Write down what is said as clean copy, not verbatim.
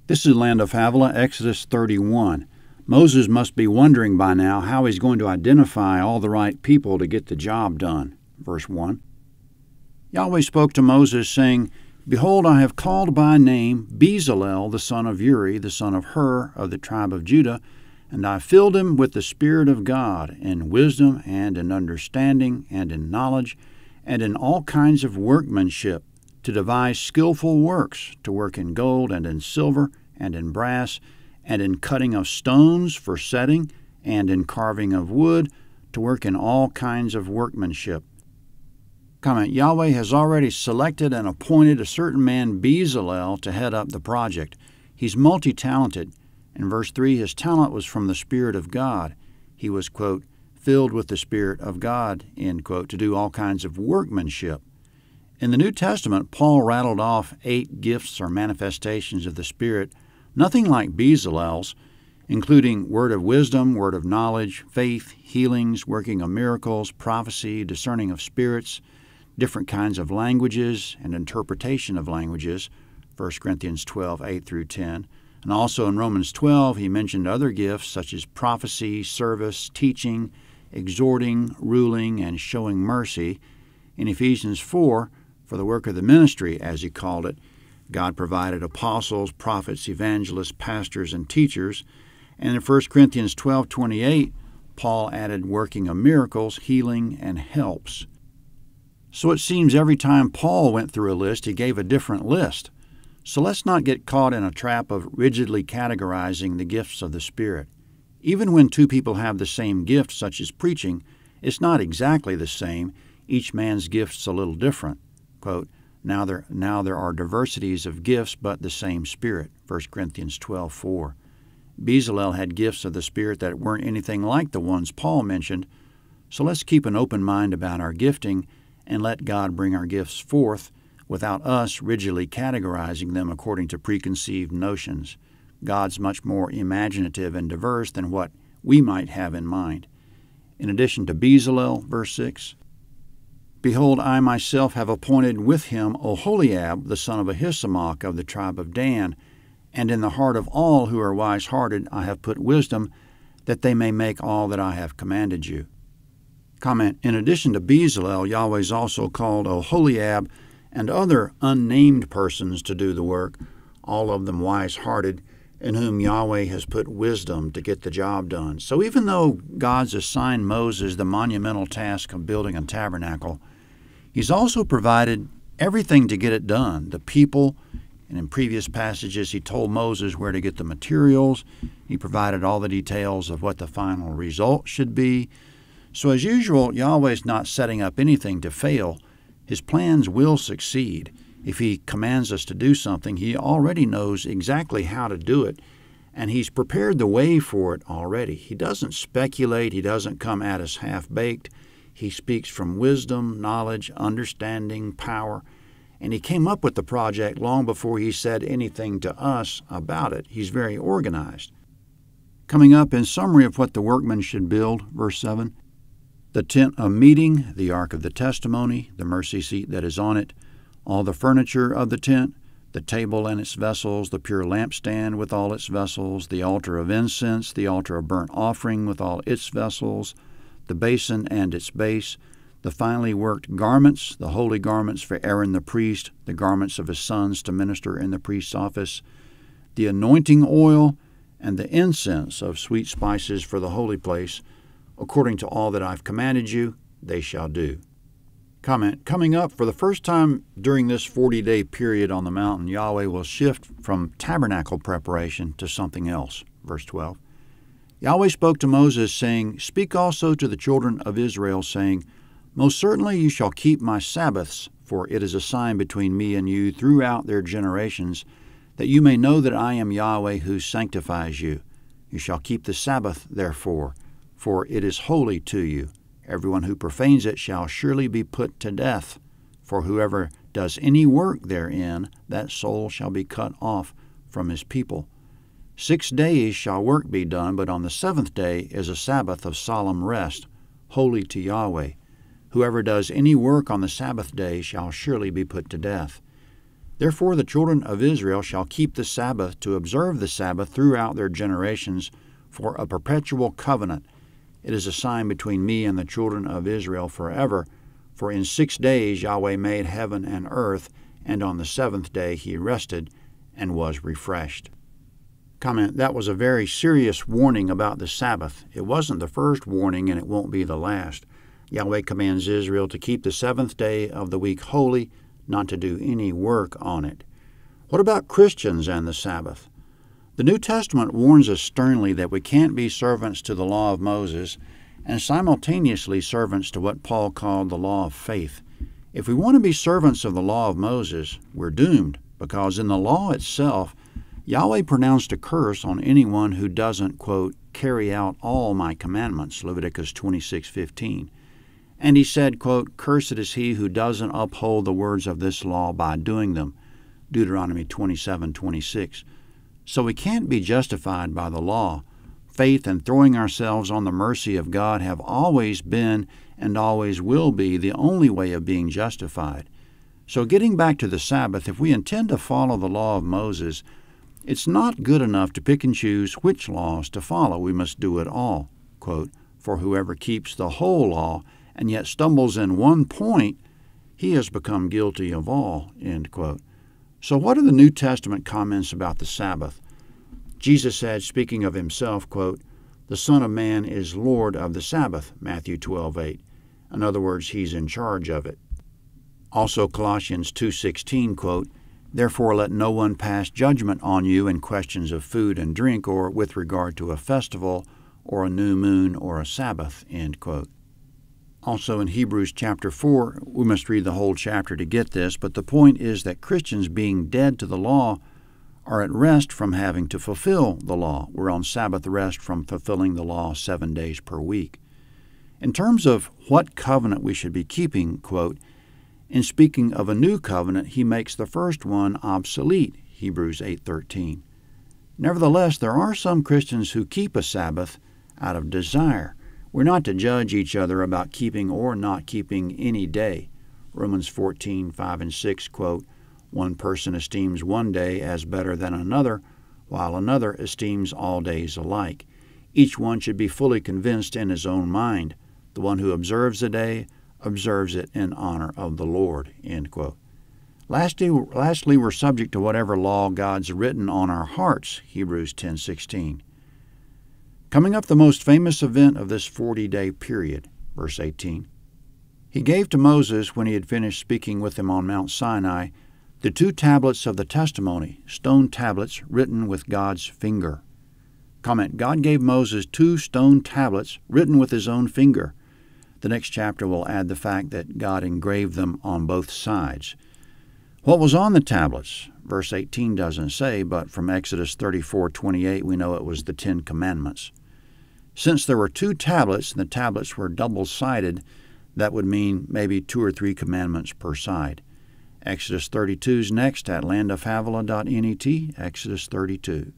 This is Land of Havilah, Exodus 31. Moses must be wondering by now how he's going to identify all the right people to get the job done. Verse 1. Yahweh spoke to Moses, saying, Behold, I have called by name Bezalel, the son of Uri, the son of Hur, of the tribe of Judah, and I filled him with the Spirit of God, in wisdom, and in understanding, and in knowledge, and in all kinds of workmanship, to devise skillful works, to work in gold, and in silver, and in brass, and in cutting of stones for setting, and in carving of wood, to work in all kinds of workmanship. Comment: Yahweh has already selected and appointed a certain man, Bezalel, to head up the project. He's multi-talented. In verse 3, his talent was from the Spirit of God. He was, quote, filled with the Spirit of God, end quote, to do all kinds of workmanship. In the New Testament, Paul rattled off 8 gifts or manifestations of the Spirit, nothing like Bezalel's, including word of wisdom, word of knowledge, faith, healings, working of miracles, prophecy, discerning of spirits, different kinds of languages, and interpretation of languages, 1 Corinthians 12, 8 through 10. And also in Romans 12, he mentioned other gifts such as prophecy, service, teaching, exhorting, ruling, and showing mercy. In Ephesians 4, for the work of the ministry, as he called it, God provided apostles, prophets, evangelists, pastors, and teachers. And in 1 Corinthians 12:28, Paul added working of miracles, healing, and helps. So it seems every time Paul went through a list, he gave a different list. So let's not get caught in a trap of rigidly categorizing the gifts of the Spirit. Even when 2 people have the same gift, such as preaching, it's not exactly the same. Each man's gift's a little different. Quote, now there are diversities of gifts, but the same Spirit, 1 Corinthians 12:4. Bezalel had gifts of the Spirit that weren't anything like the ones Paul mentioned, so let's keep an open mind about our gifting and let God bring our gifts forth without us rigidly categorizing them according to preconceived notions. God's much more imaginative and diverse than what we might have in mind. In addition to Bezalel, verse 6, Behold, I myself have appointed with him Oholiab, the son of Ahisamach of the tribe of Dan, and in the heart of all who are wise-hearted I have put wisdom, that they may make all that I have commanded you. Comment: in addition to Bezalel, Yahweh's also called Oholiab and other unnamed persons to do the work, all of them wise-hearted, in whom Yahweh has put wisdom to get the job done. So even though God's assigned Moses the monumental task of building a tabernacle, He's also provided everything to get it done, the people, and in previous passages He told Moses where to get the materials. He provided all the details of what the final result should be. So as usual, Yahweh's not setting up anything to fail. His plans will succeed. If He commands us to do something, He already knows exactly how to do it, and He's prepared the way for it already. He doesn't speculate. He doesn't come at us half-baked. He speaks from wisdom, knowledge, understanding, power, and He came up with the project long before He said anything to us about it. He's very organized. Coming up, in summary of what the workmen should build, verse 7, the tent of meeting, the ark of the testimony, the mercy seat that is on it, all the furniture of the tent, the table and its vessels, the pure lampstand with all its vessels, the altar of incense, the altar of burnt offering with all its vessels, the basin and its base, the finely worked garments, the holy garments for Aaron the priest, the garments of his sons to minister in the priest's office, the anointing oil, and the incense of sweet spices for the holy place, according to all that I've commanded you, they shall do. Comment: coming up, for the first time during this 40-day period on the mountain, Yahweh will shift from tabernacle preparation to something else. Verse 12. Yahweh spoke to Moses, saying, Speak also to the children of Israel, saying, Most certainly you shall keep my Sabbaths, for it is a sign between me and you throughout their generations, that you may know that I am Yahweh who sanctifies you. You shall keep the Sabbath, therefore, for it is holy to you. Everyone who profanes it shall surely be put to death. For whoever does any work therein, that soul shall be cut off from his people. 6 days shall work be done, but on the 7th day is a Sabbath of solemn rest, holy to Yahweh. Whoever does any work on the Sabbath day shall surely be put to death. Therefore the children of Israel shall keep the Sabbath to observe the Sabbath throughout their generations for a perpetual covenant. It is a sign between me and the children of Israel forever. For in 6 days Yahweh made heaven and earth, and on the seventh day he rested and was refreshed. Comment: that was a very serious warning about the Sabbath. It wasn't the first warning, and it won't be the last. Yahweh commands Israel to keep the seventh day of the week holy, not to do any work on it. What about Christians and the Sabbath? The New Testament warns us sternly that we can't be servants to the law of Moses and simultaneously servants to what Paul called the law of faith. If we want to be servants of the law of Moses, we're doomed, because in the law itself, Yahweh pronounced a curse on anyone who doesn't, quote, carry out all my commandments, Leviticus 26:15. And he said, quote, cursed is he who doesn't uphold the words of this law by doing them, Deuteronomy 27:26. So we can't be justified by the law. Faith and throwing ourselves on the mercy of God have always been and always will be the only way of being justified. So getting back to the Sabbath, if we intend to follow the law of Moses, it's not good enough to pick and choose which laws to follow. We must do it all. Quote, for whoever keeps the whole law and yet stumbles in one point, he has become guilty of all. End quote. So what are the New Testament comments about the Sabbath? Jesus said, speaking of himself, quote, the Son of Man is Lord of the Sabbath, Matthew 12:8. In other words, he's in charge of it. Also Colossians 2:16, quote, therefore let no one pass judgment on you in questions of food and drink, or with regard to a festival, or a new moon, or a Sabbath, end quote. Also in Hebrews chapter 4, we must read the whole chapter to get this, but the point is that Christians being dead to the law are at rest from having to fulfill the law. We're on Sabbath rest from fulfilling the law 7 days per week. In terms of what covenant we should be keeping, quote, in speaking of a new covenant, he makes the first one obsolete, Hebrews 8:13. Nevertheless, there are some Christians who keep a Sabbath out of desire. We're not to judge each other about keeping or not keeping any day. Romans 14:5 and 6, quote, one person esteems one day as better than another, while another esteems all days alike. Each one should be fully convinced in his own mind. The one who observes a day observes it in honor of the Lord. End quote. Lastly, we're subject to whatever law God's written on our hearts, Hebrews 10:16. Coming up, the most famous event of this 40-day period, verse 18. He gave to Moses, when he had finished speaking with him on Mount Sinai, the 2 tablets of the testimony, stone tablets written with God's finger. Comment: God gave Moses 2 stone tablets written with his own finger. The next chapter will add the fact that God engraved them on both sides. What was on the tablets? Verse 18 doesn't say, but from Exodus 34:28 we know it was the 10 Commandments. Since there were 2 tablets and the tablets were double-sided, that would mean maybe 2 or 3 commandments per side. Exodus 32 is next at landofhavilah.net, Exodus 32.